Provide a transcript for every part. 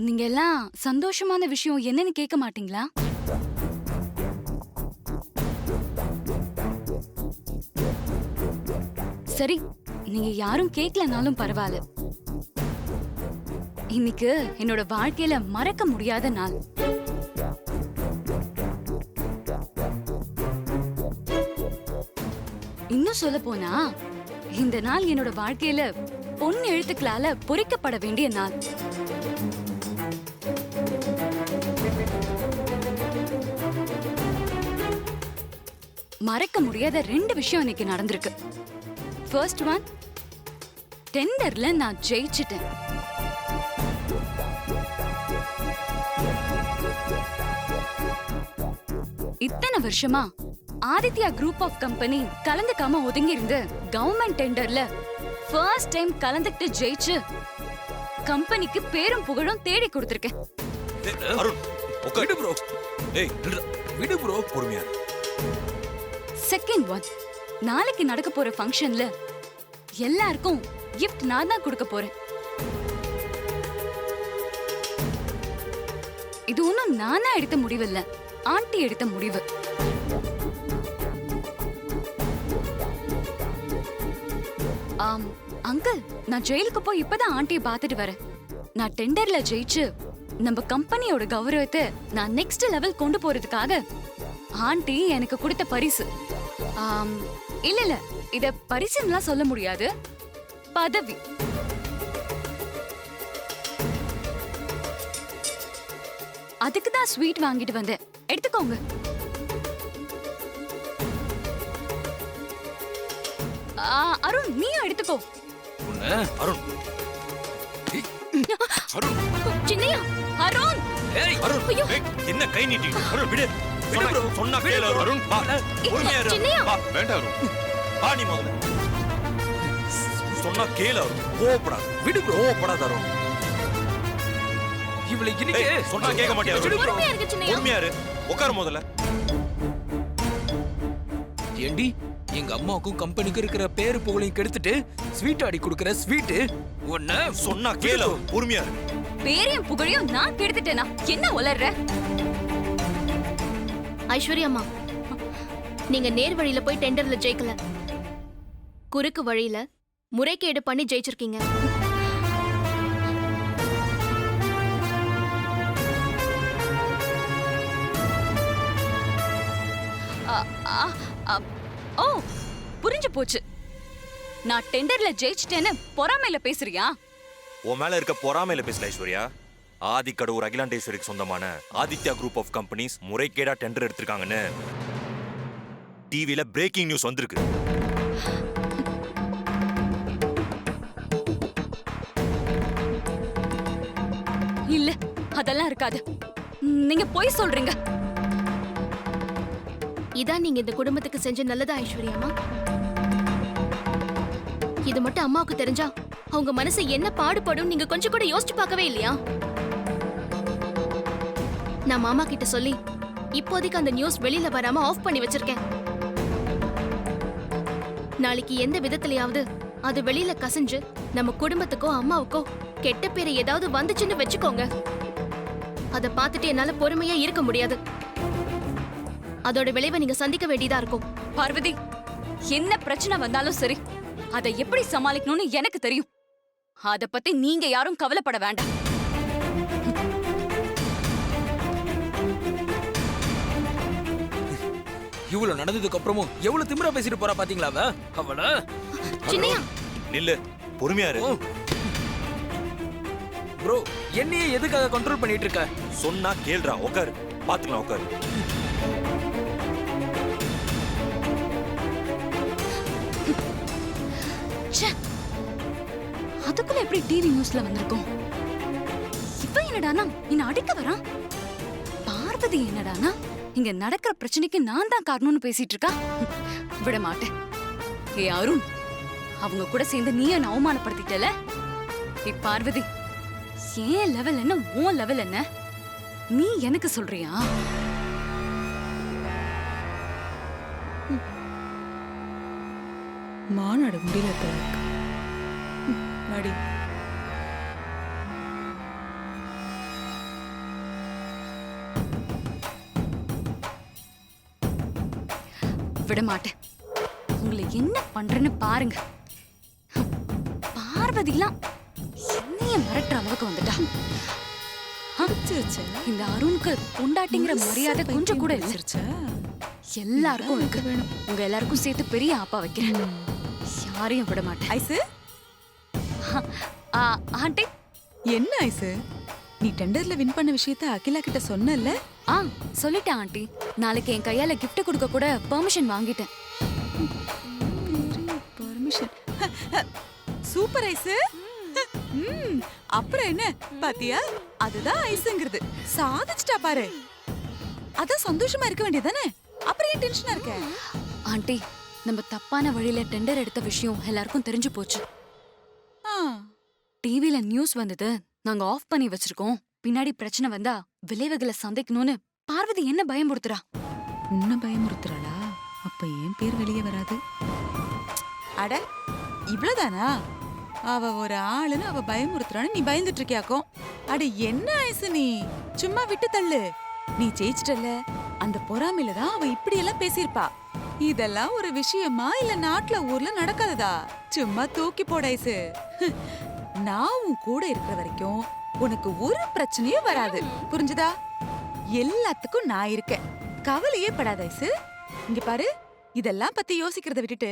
நீங்க எல்லாம் சந்தோஷமான விஷயம் என்னன்னு கேட்க மாட்டீங்களா? சரி, நீங்க யாரும் கேட்கலனாலும் பரவாயில்ல. இன்னைக்கு என்னோட வாழ்க்கையில மறக்க முடியாத நாள். இன்னும் சொல்ல போனா இந்த நாள் என்னோட வாழ்க்கையில பொன் எழுத்துக்களால பொறிக்கப்பட வேண்டிய நாள். மறக்க முடியாத 2 விஷயம் இன்னைக்கு நடந்திருக்கு. ஃபர்ஸ்ட் ஒன், டெண்டர்ல நான் ஜெயிச்சிட்டேன். இத்தனை வருஷமா ஆதித்யா குரூப் ஆஃப் கம்பெனி கலந்துக்காம ஒதுங்கி இருந்து கவர்மெண்ட் டெண்டர்ல ஃபர்ஸ்ட் டைம் கலந்துக்கிட்டு ஜெயிச்சு கம்பெனிக்கு பேரும் புகழும் தேடி கொடுத்திருக்கேன். விடு ப்ரோ, பொறுமையா. செகண்ட் ஒன், நாளைக்கு நடக்க போற ஃபங்க்ஷன்ல எல்லாருக்கும் கிஃப்ட் நான் தான் கொடுக்க போறேன். இது ஒன்னும் நானா எடுத்த முடிவு இல்ல, ஆண்டி எடுத்த முடிவு. அங்கிள், நான் ஜெயிலுக்கு போய் இப்பதான் ஆண்டியை பார்த்துட்டு வரேன். நான் டெண்டர்ல ஜெயிச்சு நம்ம கம்பெனியோட கௌரவத்தை நான் நெக்ஸ்ட் லெவல் கொண்டு போறதுக்காக ஆண்டி எனக்கு கொடுத்த பரிசு. இல்ல இத பரிசுன்னு சொல்ல முடியாது, பதவி. அதுக்கு தான் ஸ்வீட் வாங்கிட்டு வந்தேன், எடுத்துக்கோங்க. அருண், நீயும் எடுத்துக்கோ. அருண், அருண், சின்னையா, அருண். ஏய் அருண், என்ன கை நீட்டி? அருண் விடு. சொன்னா கேளு அருண். பொறுமையா இரு. வேண்டாம் அருண், வா நீ முதல்ல. சொன்னா கேளு அருண், கோவப்படாத. விடு ப்ரோ, கோவப்படாத அருண். இவளை இன்னைக்கு சொன்னா கேட்க மாட்டியா? பொறுமையா இரு, உட்காரு முதல்ல. ஏண்டி, எங்க அம்மாவுக்கும் கம்பெனிக்கு இருக்கிற பேரு புகழையும் கெடுத்துட்டு ஸ்வீட் ஆடி கொடுக்கிற ஸ்வீட் ஒண்ணு. சொன்னா கேளு, பொறுமையா இரு. பேரையும் புகழையும் நான் கெடுத்துட்டேனா? என்ன உளர்ற? ஐஸ்வர்யா அம்மா, நீங்க நேர் வழியில போய் டெண்டர்ல ஜெயிக்கல, குறுக்கு வழியில முறைகேடு பண்ணி ஜெயிச்சிருக்கீங்க. ஓ, புரிஞ்சு போச்சு. நான் டெண்டர்ல ஜெயிச்சிட்டேன்னு பொறாமையில பேசுறியா? உன் மேல இருக்க பொறாமையில பேசல ஐஸ்வர்யா. ஆதிக்கடவுர் அகிலாண்டேஸ்வரிக்கு சொந்தமான ஆதித்யா குரூப் ஆஃப் கம்பெனிஸ் முறைகேடா டெண்டர் எடுத்திருக்காங்கன்னு டிவில பிரேக்கிங் நியூஸ் வந்திருக்கு. இல்ல, அதெல்லாம் இருக்காது. நீங்க போய் சொல்றீங்க. இதான் நீங்க இந்த குடும்பத்துக்கு செஞ்ச நல்லதா ஐஸ்வர்யாமா? இது மட்டும் அம்மாவுக்கு தெரிஞ்சா அவங்க மனசு என்ன பாடுபடும் நீங்க கொஞ்சம் கூட யோசிச்சு பார்க்கவே இல்லையா? நான் மாமா கிட்ட சொல்லி இப்போதைக்கு அந்த நியூஸ் வெளியில வராம ஆஃப் பண்ணி வச்சிருக்கேன். நாளைக்கு எந்த விதத்திலயாவது அது வெளியில கசிஞ்சு நம்ம குடும்பத்துக்கோ அம்மாவுக்கோ கெட்ட பேரை ஏதாவது வந்துச்சுன்னு வச்சுக்கோங்க, அதை பார்த்துட்டு என்னால பொறுமையா இருக்க முடியாது. அதோட விளைவை நீங்க சந்திக்க வேண்டியதா இருக்கும். பார்வதி, என்ன பிரச்சனை வந்தாலும் சரி, அதை எப்படி சமாளிக்கணும்னு எனக்கு தெரியும். அத பத்தி நீங்க யாரும் கவலைப்பட வேண்டாம். இவ்வளவு நடந்ததுக்கு அப்புறமும் எவ்வளவு திமிரா பேசிட்டு போறா பாத்தீங்களா அவள? சின்னையா, நில்லு, பொறுமையா இரு. ப்ரோ, என்னையே எதுக்காக கண்ட்ரோல் பண்ணிட்டு இருக்க? சொன்னா கேளுடா, உட்காரு, பாத்துக்கலாம், உட்காரு. அதுக்குள்ள எப்படி டிவி நியூஸ்ல வந்திருக்கும்? இப்ப என்னடானா என்ன அடிக்க வரான்? பார்வதி என்னடானா இங்க நடக்கிற பிரச்சனைக்கு நான் தான் காரணம்னு பேசிட்டு இருக்கா? விட மாட்டேன். ஏ அருண், அவங்க கூட சேர்ந்து நீ என்ன அவமானப்படுத்திட்டல? ஏ பார்வதி, ஏன் லெவல் என்ன, உன் லெவல் என்ன? நீ எனக்கு சொல்றியா? மாநாடு முடியல தனக்கு. வாடி. விட மாட்டேன். உங்களை என்ன பண்றேன்னு பாருங்க. பார்வதிலாம் என்னைய மிரட்டுற அளவுக்கு வந்துட்டா. இந்த அருணுக்கு பொண்டாட்டிங்கிற மரியாதை கொஞ்சம் கூட இல்ல. எல்லாருக்கும் இருக்கு. உங்க எல்லாருக்கும் சேர்த்து பெரிய ஆப்பா வைக்கிறேன். யாரையும் விட மாட்டேன். ஐசு, ஆண்டி, என்ன ஐசு, நீ டெண்டர்ல வின் பண்ண விஷயத்த அகிலா கிட்ட சொன்னல? சொல்லிட்டேன் ஆண்டி. நாளைக்கு என் கையால கிஃப்ட் கொடுக்க கூட பெர்மிஷன் வாங்கிட்டேன். பெர்மிஷன். சூப்பர் ஐசு. அப்புறம் என்ன பாத்தியா? அதுதான் ஐசுங்கிறது. சாதிச்சிட்டா பாரு. அதான் சந்தோஷமா இருக்க வேண்டியதானே? அப்புறம் ஏன் டென்ஷனா இருக்க? ஆண்டி, நம்ம தப்பான வழியில டெண்டர் எடுத்த விஷயம் எல்லாருக்கும் தெரிஞ்சு போச்சு. டிவில நியூஸ் வந்தது. நாங்க ஆஃப் பண்ணி வச்சிருக்கோம். பின்னாடி பிரச்சனை வந்தா விளைவுகளை சந்திக்கணும்னு பார்வதி என்ன பயமுறுத்துறா. உன்ன பயமுறுத்துறாளா? அப்ப ஏன் பேர் வெளியே வராது. அட, இவ்வளவுதானா? அவ ஒரு ஆளுன்னு அவ பயமுறுத்துறான்னு நீ பயந்துட்டு இருக்கியாக்கும். அட என்ன ஐசு, நீ சும்மா விட்டு தள்ளு. நீ ஜெயிச்சிட்டல, அந்த பொறாமையில தான் அவ இப்படி எல்லாம் பேசியிருப்பா. இதெல்லாம் ஒரு விஷயமா இல்ல நாட்டுல ஊர்ல நடக்காததா? சும்மா தூக்கி போட ஐசு. நான் உன் கூட இருக்கிற வரைக்கும் உனக்கு ஒரு பிரச்சனையும் வராது. புரிஞ்சுதா? எல்லாத்துக்கும் நான் இருக்கேன். கவலையே படாத ஐசு. இங்க பாரு, இதெல்லாம் பத்தி யோசிக்கிறத விட்டுட்டு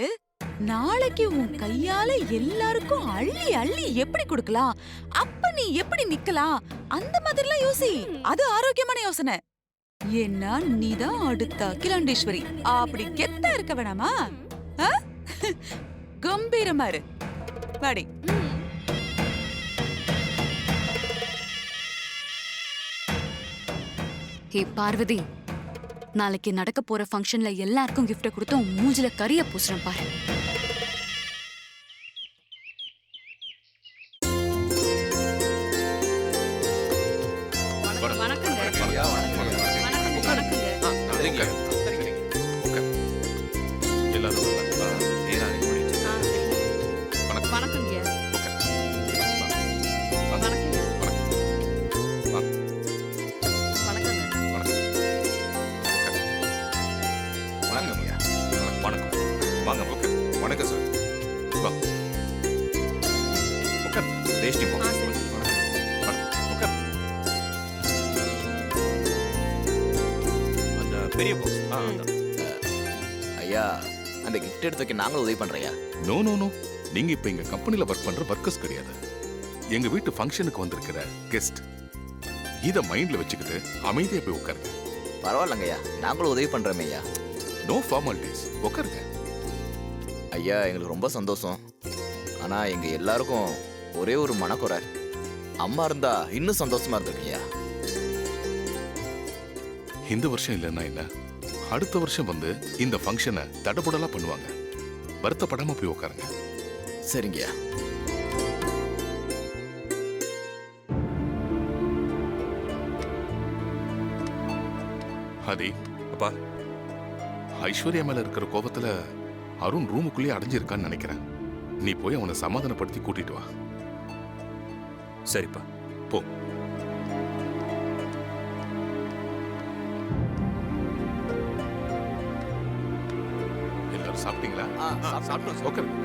நாளைக்கு உன் கையால எல்லாருக்கும் அள்ளி அள்ளி எப்படி கொடுக்கலாம், அப்ப நீ எப்படி நிக்கலாம், அந்த மாதிரிலாம் யோசி. அது ஆரோக்கியமான யோசனை. ஏன்னா நீதான் அடுத்த அகிலாண்டேஸ்வரி. அப்படி கெத்தா இருக்க வேணாமா? கம்பீரமா இரு. வாடி. ஹே பார்வதி, நாளைக்கு நடக்க போற ஃபங்க்ஷன்ல எல்லாருக்கும் கிஃப்ட் கொடுத்து உன் மூஞ்சில கரிய பூசுறேன் பாரு. வணக்கம் சார். வேஷ்டி பாக்ஸ். அந்த பெரிய பாக்ஸ். ஐயா, அந்த கிஃப்ட் எடுத்து வைக்க நாங்களும் உதவி பண்றையா? நோ நோ நோ, நீங்க இப்ப எங்க கம்பெனில ஒர்க் பண்ற ஒர்க்கர்ஸ் கிடையாது. எங்க வீட்டு ஃபங்க்ஷனுக்கு வந்திருக்கிற கெஸ்ட். இத மைண்ட்ல வச்சுக்கிட்டு அமைதியா போய் உட்காருங்க. பரவாயில்லங்கய்யா, நாங்களும் உதவி பண்றோமே ஐயா. நோ ஃபார்மாலிட்டிஸ், உட்காருங்க. ஐயா, எங்களுக்கு ரொம்ப சந்தோஷம். ஆனா எங்க எல்லாருக்கும் ஒரே ஒரு மனக்குறை. அம்மா இருந்தா இன்னும் சந்தோஷமா இருந்திருக்கீங்க. இந்த வருஷம் இல்லைன்னா என்ன, அடுத்த வருஷம் வந்து இந்த ஃபங்க்ஷனை தடபுடலா பண்ணுவாங்க. வருத்தப்படாம போய் உட்காருங்க. சரிங்கய்யா. ஹரி, அப்பா, ஐஸ்வர்யா மேல இருக்கிற கோபத்துல அருண் ரூமுக்குள்ளேயே அடைஞ்சிருக்கான்னு நினைக்கிறேன். நீ போய் அவனை சமாதானப்படுத்தி கூட்டிட்டு வா. சரிப்பா, போ. எல்லாரும் சாப்பிட்டீங்களா? உட்காருங்க.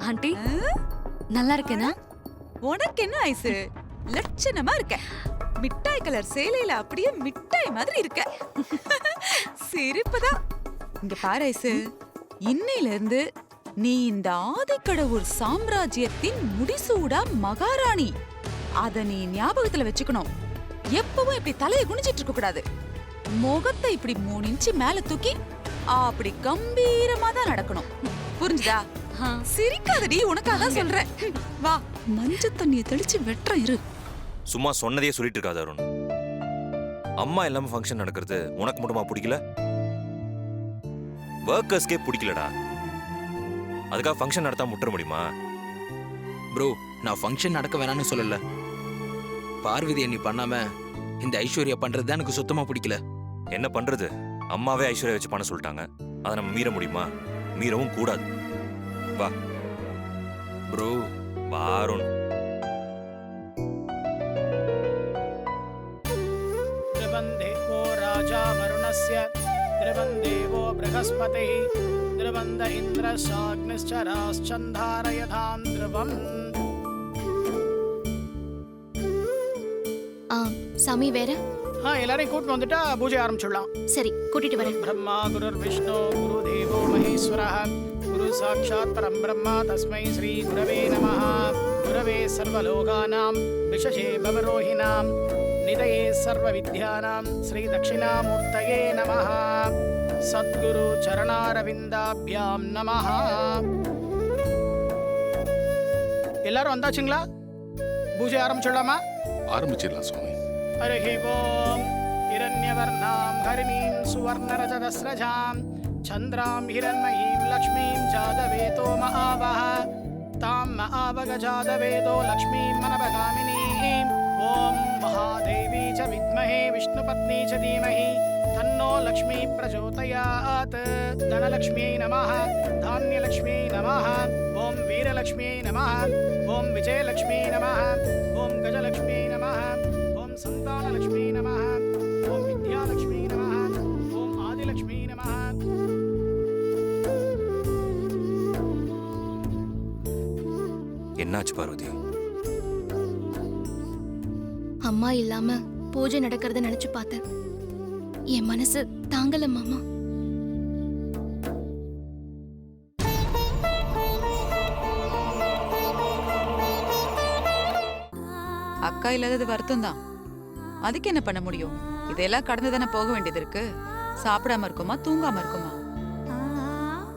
ஆண்டி, நல்லா இருக்கேனா? உனக்கு என்ன ஐசு, லட்சணமா இருக்க. மிட்டாய் கலர் சேலையில அப்படியே மிட்டாய் மாதிரி இருக்க. சிரிப்புதான். இங்க பாரு ஐசு, இன்னையில இருந்து நீ இந்த ஆதிக்கடவுர் சாம்ராஜ்யத்தின் முடிசூடா மகாராணி. அத நீ ஞாபகத்துல வச்சுக்கணும். எப்பவும் இப்படி தலையை குனிஞ்சிட்டு இருக்க கூடாது. முகத்தை இப்படி 3 இன்ச்சு மேல தூக்கி அப்படி கம்பீரமா தான் நடக்கணும். புரிஞ்சுதா? சிரிக்காதடி, உனக்காக சொல்றேன். வா, மஞ்சள் தண்ணியை தெளிச்சு வெட்டுற இரு. சும்மா சொன்னதையே சொல்லிட்டு இருக்காது அருண். அம்மா இல்லாம ஃபங்க்ஷன் நடக்கிறது உனக்கு மட்டுமா பிடிக்கல? ஒர்க்கர்ஸ்க்கே பிடிக்கலடா. அதுக்காக ஃபங்க்ஷன் நடத்தாம முட்டுற முடியுமா? ப்ரோ, நான் ஃபங்க்ஷன் நடக்க வேணாம்னு சொல்லல. பார்வதி நீ பண்ணாம இந்த ஐஸ்வர்யா பண்றது தான் எனக்கு சுத்தமா பிடிக்கல. என்ன பண்றது? அம்மாவே ஐஸ்வர்யா வச்சு பண்ண சொல்லிட்டாங்க. அதை நம்ம மீற முடியுமா? மீறவும் கூடாது. வா ப்ரோ. வா அருண். द्रवन्देवो बृहस्पतिः द्रवन्द इन्द्रश्चाग्निश्चराश्चन्धारयधां ध्रुवम् சாமி வேற எல்லாரையும் கூட்டிட்டு வந்துட்டா பூஜை ஆரம்பிச்சுடலாம். சரி கூட்டிட்டு வரேன். ब्रह्मा गुरुर्विष्णु गुरुदेवो महेश्वरः गुरु साक्षात् परं ब्रह्म तस्मै श्री गुरवे नमः. गुरवे सर्वलोकानां विशेषे भवरोहिणां निधये सर्वविद्यानां श्री दक्षिणामूर्तये नमः. सद्गुरु चरणारविन्दाभ्यां नमः. எல்லாரும் வந்தாச்சுங்களா? பூஜை ஆரம்பிச்சுடலாமா? ஆரம்பிச்சிடலாம் சுவாமி. हरिः ओम् हिरण्यवर्णां हरिणीं सुवर्णरजतस्रजां चन्द्रां हिरण्मयीं लक्ष्मीं जातवेदो महावः तां महावगजातवेदो लक्ष्मीं मनभगामिनीं ॐ महादेवी च विद्महे विष्णुपत्नी च धीमहि तन्नो लक्ष्मी प्रचोदयात्. धनलक्ष्म्यै नमः. धान्यलक्ष्म्यै नमः. ॐ वीरलक्ष्म्यै नमः. ॐ विजयलक्ष्म्यै नमः. ॐ गजलक्ष्म्यै नमः. ॐ सन्तानलक्ष्म्यै नमः. ॐ विद्यालक्ष्म्यै नमः. ॐ आदिलक्ष्म्यै नमः. என்னாச்சு பார்வதி? அம்மா இல்லாம பூஜை நடக்கிறத நினைச்சு பார்த்தேன். என் மனசு தாங்கல மாமா. அக்கா இல்லாதது வருத்தம் தான். அதுக்கு என்ன பண்ண முடியும்? இதெல்லாம் கடந்து தானே போக வேண்டியது இருக்கு. சாப்பிடாம இருக்குமா, தூங்காம இருக்குமா?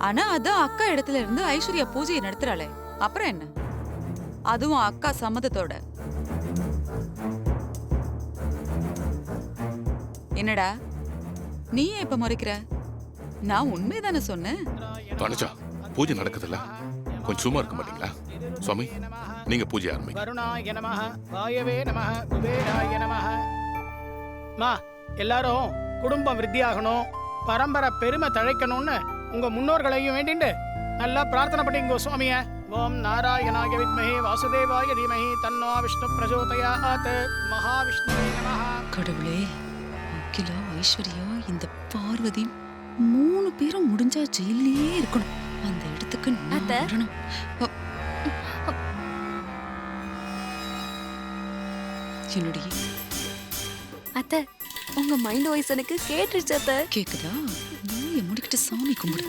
ஆனா அதான் அக்கா இடத்துல இருந்து ஐஸ்வர்யா பூஜையை நடத்துறாளே, அப்புறம் என்ன? அதுவும் அக்கா சம்மதத்தோட. என்னடா நீ ஏன் இப்ப முறைக்கிற? நான் உண்மைதானே சொன்னேன். வனஜா, பூஜை நடக்குதுல்ல, கொஞ்சம் சும்மா இருக்க மாட்டீங்களா? சுவாமி, நீங்க பூஜை ஆரம்பிங்க. வருணாய நமः. வாயவே நமः. குபேராய நமः. மா, எல்லாரும் குடும்பம் விருத்தியாகணும், பரம்பரை பெருமை தழைக்கணும்னு உங்க முன்னோர்களையும் வேண்டிண்டு நல்லா பிரார்த்தனை பண்ணிங்க சுவாமிய. ஓம் நாராயணாய வித்மஹே வாசுதேவாய தீமஹி தன்னோ விஷ்ணு பிரச்சோதயாத். மகாவிஷ்ணுவே நமः. கடவுளே, அகிலா, ஐஸ்வர்யா, இந்த பார்வதி 3 பேரும் முடிஞ்சா ஜெயிலே இருக்கணும். அந்த இடத்துக்கு நான் அத்தை. வரணும். என்னடி அத்தை, உங்க மைண்ட் வாய்ஸ் எனக்கு கேட்டுருச்சு அத்தை. கேக்குதா? நோயை முடிக்கிட்டு சாமி கும்பிடு.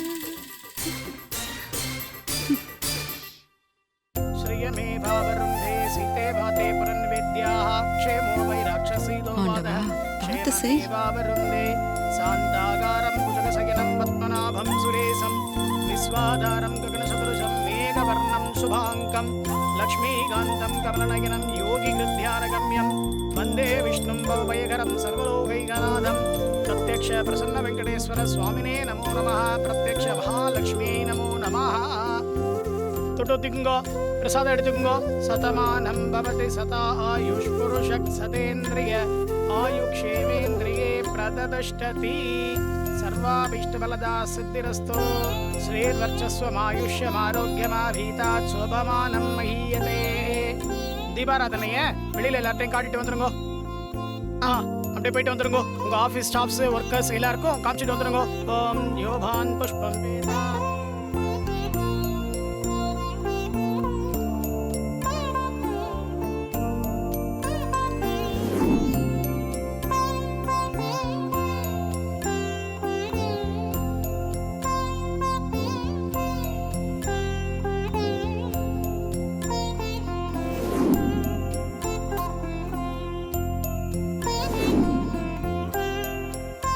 ஸ்ரீயமே பாவருந்தே சீதே வாதே புரன்வேத்யாஹ க்ஷேமோ வை ராட்சசீதோ ஆண்டவா, வாதः. பார்த்து செய். ேவாவருந்தே சாந்தாகாரம் புஜகசயனம் பத்மநாபம் சுரேசம் விஸ்வாதாரம் ககனசதுருஷம் மேகவர்ணம் சுபாங்கம் லக்ஷ்மீகாந்தம் கமலநயனம் யோகி கிருத்யானகம்யம் வந்தே விஷ்ணும் பவபயகரம் சர்வலோகைகநாதம். பிரத்யக்ஷ பிரசன்ன வெங்கடேஸ்வர சுவாமினே நமோ நமः. பிரத்யக்ஷ மகாலட்சுமியை நமோ நமः. தொட்டுத்திங்கோ, பிரசாதம் எடுத்துக்கோ. சதமானம் பவதி சதா ஆயுஷ் புருஷக் சதேந்திரிய ஆயுக்ஷேமேந்திரியே பிரததஷ்டதி. சர்வாபீஷ்டபலதா சித்திரஸ்தோ ஸ்ரீர்வர்ச்சஸ்வமாயுஷ்யமாரோக்கியமாபீதாத் சோபமானம் மஹீயதே. தீபாராதனைய வெளியில எல்லாத்தையும் காட்டிட்டு வந்துருங்கோ. அப்படியே போயிட்டு வந்துருங்கோ. உங்க ஆபீஸ் ஸ்டாஃப்ஸ், ஒர்க்கர்ஸ் எல்லாருக்கும் காமிச்சிட்டு வந்துருங்கோ. ஓம் யோபான் புஷ்பம் வேதா.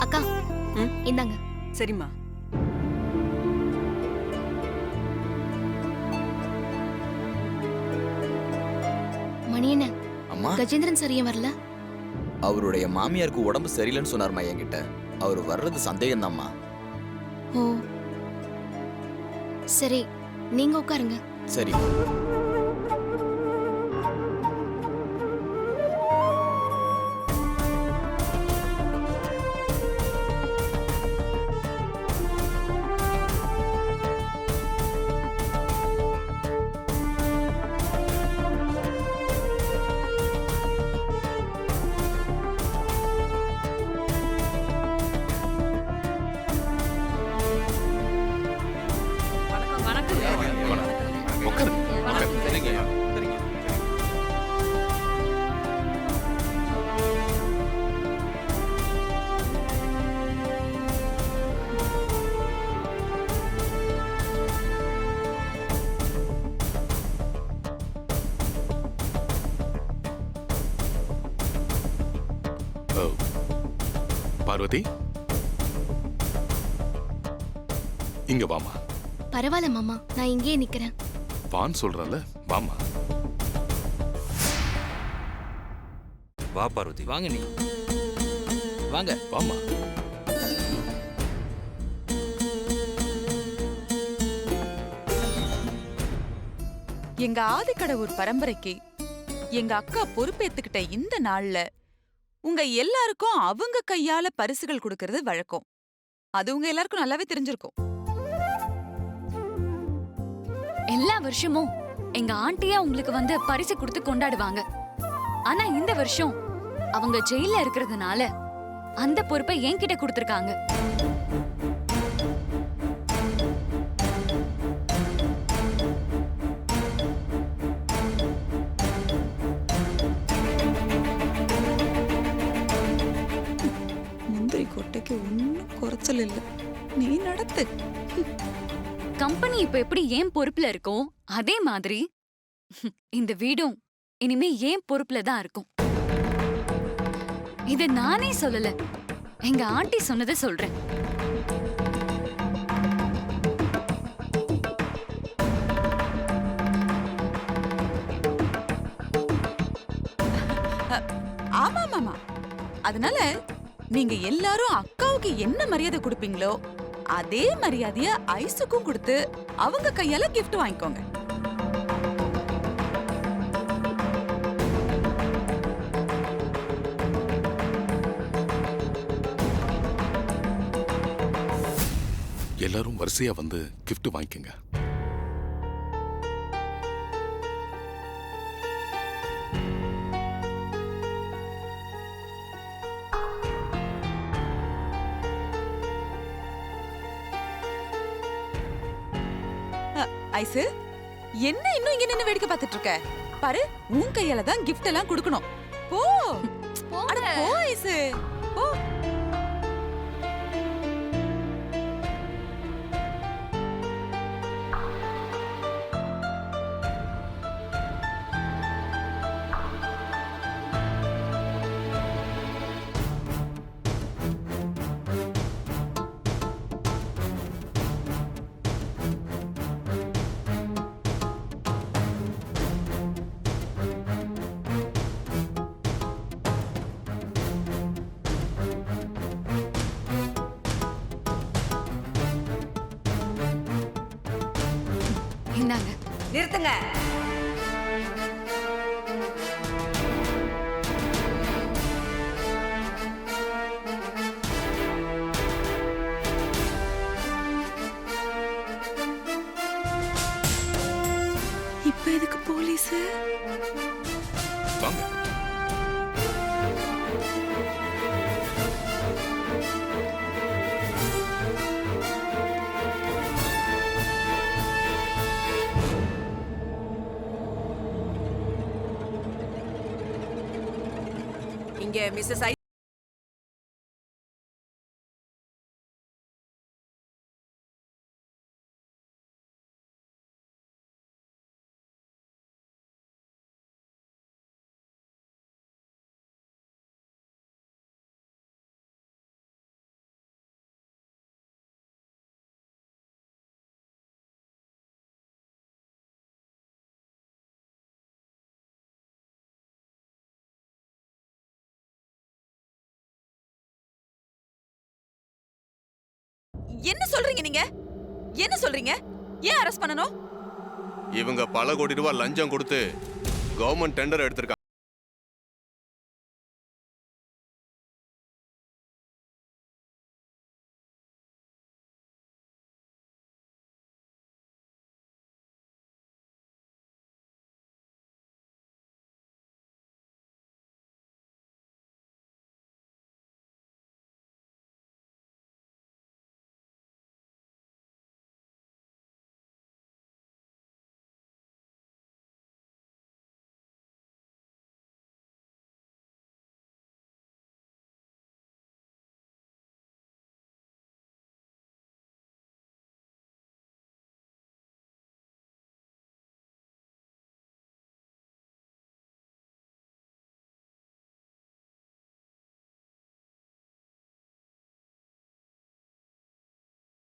அக்கா இந்தாங்க. சரிம்மா. மணி என்ன? அம்மா, கஜேந்திரன் சார் ஏன் வரல? அவருடைய மாமியாருக்கு உடம்பு சரியில்லைன்னு சொன்னார்மா என்கிட்ட. அவர் வர்றது சந்தேகம்தாம்மா. ஓ சரி, நீங்க உட்காருங்க. சரி. பார்வதி இங்க வாமா. பரவாயில்ல மாமா, நான் இங்கேயே நிக்கிறேன். வான்னு சொல்றல, வாமா. வா பார்வதி. வாங்க நீ வாங்க. வாமா. எங்க ஆதிக்கடவுர் பரம்பரைக்கு எங்க அக்கா பொறுப்பேத்துக்கிட்ட இந்த நாள்ல உங்க எல்லாருக்கும் அவங்க கையால பரிசுகள் கொடுக்கறது வழக்கம். அது உங்க எல்லாருக்கும் நல்லாவே தெரிஞ்சிருக்கும். எல்லா வருஷமும் எங்க ஆண்டியா உங்களுக்கு வந்து பரிசு கொடுத்து கொண்டாடுவாங்க. ஆனா இந்த வருஷம் அவங்க ஜெயில இருக்கிறதுனால அந்த பொறுப்பை என்கிட்ட கொடுத்திருக்காங்க. முந்திரி கொட்டைக்கு ஒன்னும் குறைச்சல் இல்ல. நீ நடத்து. கம்பெனி இப்ப எப்படி ஏன் பொறுப்புல இருக்கோ அதே மாதிரி இந்த வீடும் இனிமே ஏன் பொறுப்புல தான் இருக்கும். இத நானே சொல்லல, எங்க ஆண்டி சொன்னதை சொல்றேன். ஆமா மாமா. அதனால நீங்க எல்லாரும் அக்காவுக்கு என்ன மரியாதை கொடுப்பீங்களோ அதே மரியாதைய ஐஸுக்கும் கொடுத்து அவங்க கையால கிஃப்ட் வாங்கிக்கோங்க. எல்லாரும் வரிசையா வந்து gift வாங்கிக்கங்க. ஐசு, என்ன இன்னும் இங்க நின்னு வேடிக்கை பார்த்துட்டு இருக்க? பாரு, உன் கையால தான் gift எல்லாம் கொடுக்கணும். போ. அட போ ஐசு. போ. இந்தாங்க. நிறுத்துங்க. இப்ப எதுக்கு போலீஸ்? வாங்க. இங்க மிஸ்ஸஸ் ஐ என்ன சொல்றீங்க நீங்க? என்ன சொல்றீங்க? ஏன் அரெஸ்ட் பண்ணனும்? இவங்க பல கோடி ரூபாய் லஞ்சம் கொடுத்து கவர்மெண்ட் டெண்டர் எடுத்திருக்காங்க.